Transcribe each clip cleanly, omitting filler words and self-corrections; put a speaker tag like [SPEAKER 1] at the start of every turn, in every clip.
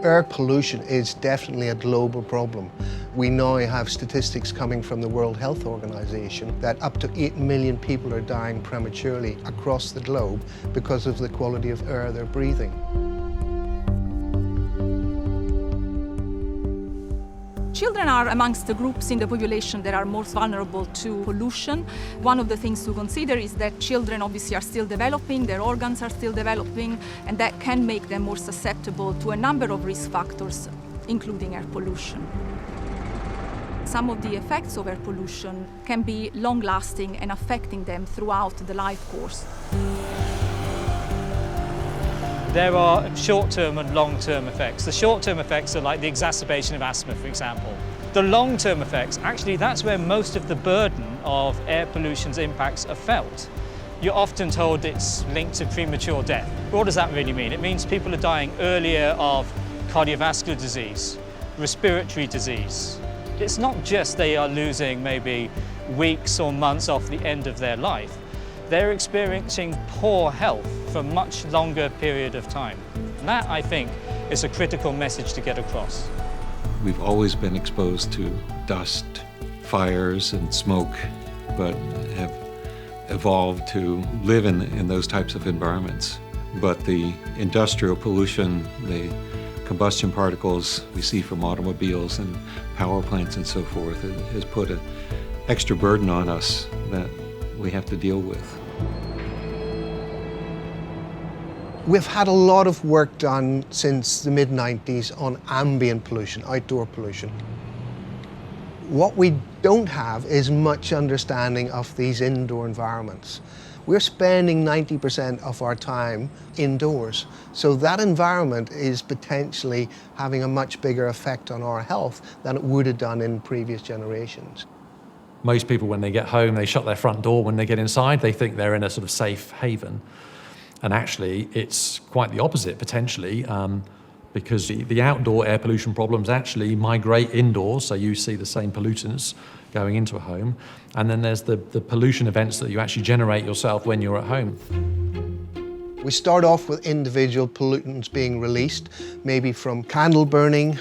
[SPEAKER 1] Air pollution is definitely a global problem. We now have statistics coming from the World Health Organization that up to 8 million people are dying prematurely across the globe because of the quality of air they're breathing.
[SPEAKER 2] Children are amongst the groups in the population that are most vulnerable to pollution. One of the things to consider is that children obviously are still developing, their organs are still developing, and that can make them more susceptible to a number of risk factors, including air pollution. Some of the effects of air pollution can be long-lasting and affecting them throughout the life course.
[SPEAKER 3] There are short-term and long-term effects. The short-term effects are like the exacerbation of asthma, for example. The long-term effects, actually, that's where most of the burden of air pollution's impacts are felt. You're often told it's linked to premature death. What does that really mean? It means people are dying earlier of cardiovascular disease, respiratory disease. It's not just they are losing maybe weeks or months off the end of their life. They're experiencing poor health for a much longer period of time. And that, I think, is a critical message to get across.
[SPEAKER 4] We've always been exposed to dust, fires, and smoke, but have evolved to live in those types of environments. But the industrial pollution, the combustion particles we see from automobiles and power plants and so forth, has put an extra burden on us that we have to deal with.
[SPEAKER 1] We've had a lot of work done since the mid-90s on ambient pollution, outdoor pollution. What we don't have is much understanding of these indoor environments. We're spending 90% of our time indoors, so that environment is potentially having a much bigger effect on our health than it would have done in previous generations.
[SPEAKER 5] Most people, when they get home, they shut their front door. When they get inside, they think they're in a sort of safe haven. And actually, it's quite the opposite, potentially, because the outdoor air pollution problems actually migrate indoors, so you see the same pollutants going into a home. And then there's the pollution events that you actually generate yourself when you're at home.
[SPEAKER 1] We start off with individual pollutants being released, maybe from candle burning,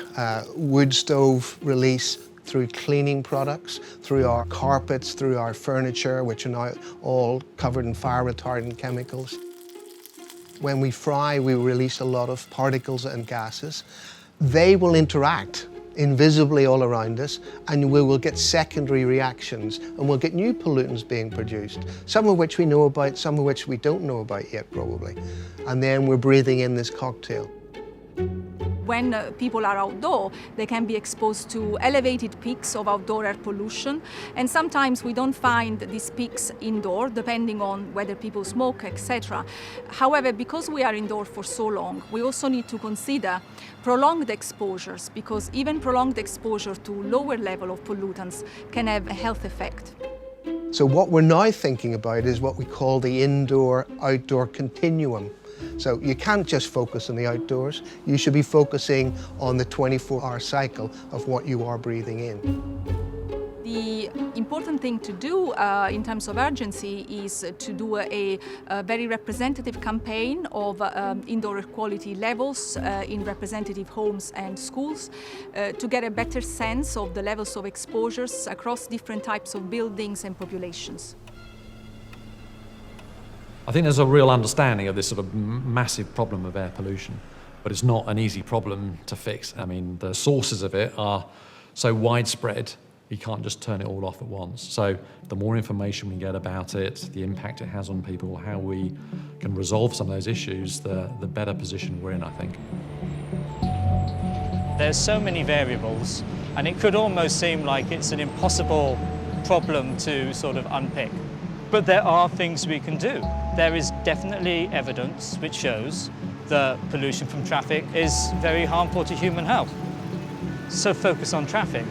[SPEAKER 1] wood stove release, through cleaning products, through our carpets, through our furniture, which are now all covered in fire retardant chemicals. When we fry, we release a lot of particles and gases. They will interact invisibly all around us, and we will get secondary reactions, and we'll get new pollutants being produced, some of which we know about, some of which we don't know about yet, probably. And then we're breathing in this cocktail.
[SPEAKER 2] When people are outdoor, they can be exposed to elevated peaks of outdoor air pollution, and sometimes we don't find these peaks indoor, depending on whether people smoke, etc. However, because we are indoor for so long, we also need to consider prolonged exposures, because even prolonged exposure to lower level of pollutants can have a health effect.
[SPEAKER 1] So what we're now thinking about is what we call the indoor-outdoor continuum. So you can't just focus on the outdoors, you should be focusing on the 24-hour cycle of what you are breathing in.
[SPEAKER 2] The important thing to do in terms of urgency is to do a very representative campaign of indoor air quality levels in representative homes and schools to get a better sense of the levels of exposures across different types of buildings and populations.
[SPEAKER 5] I think there's a real understanding of this sort of massive problem of air pollution, but it's not an easy problem to fix. I mean, the sources of it are so widespread, you can't just turn it all off at once. So the more information we get about it, the impact it has on people, how we can resolve some of those issues, the better position we're in, I think.
[SPEAKER 3] There's so many variables, and it could almost seem like it's an impossible problem to sort of unpick. But there are things we can do. There is definitely evidence which shows that pollution from traffic is very harmful to human health. So focus on traffic.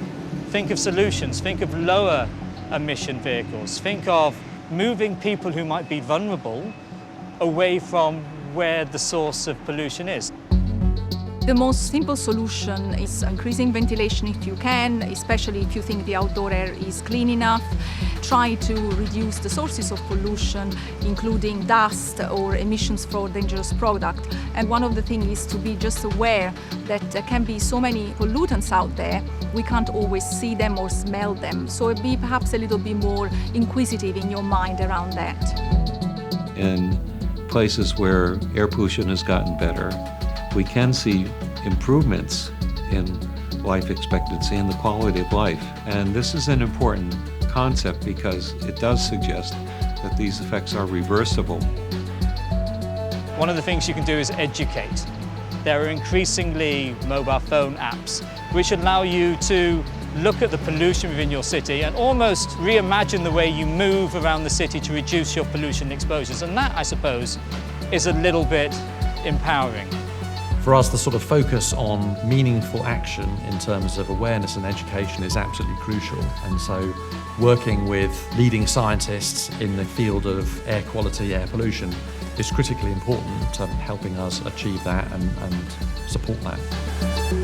[SPEAKER 3] Think of solutions, think of lower emission vehicles, think of moving people who might be vulnerable away from where the source of pollution is.
[SPEAKER 2] The most simple solution is increasing ventilation if you can, especially if you think the outdoor air is clean enough. try to reduce the sources of pollution, including dust or emissions from dangerous products. And one of the things is to be just aware that there can be so many pollutants out there, we can't always see them or smell them. So be perhaps a little bit more inquisitive in your mind around that.
[SPEAKER 4] In places where air pollution has gotten better, we can see improvements in life expectancy and the quality of life. And this is an important concept because it does suggest that these effects are reversible.
[SPEAKER 3] One of the things you can do is educate. There are increasingly mobile phone apps which allow you to look at the pollution within your city and almost reimagine the way you move around the city to reduce your pollution exposures. And that, I suppose, is a little bit empowering.
[SPEAKER 5] For us, the sort of focus on meaningful action in terms of awareness and education is absolutely crucial. And so working with leading scientists in the field of air quality, air pollution is critically important to helping us achieve that and support that.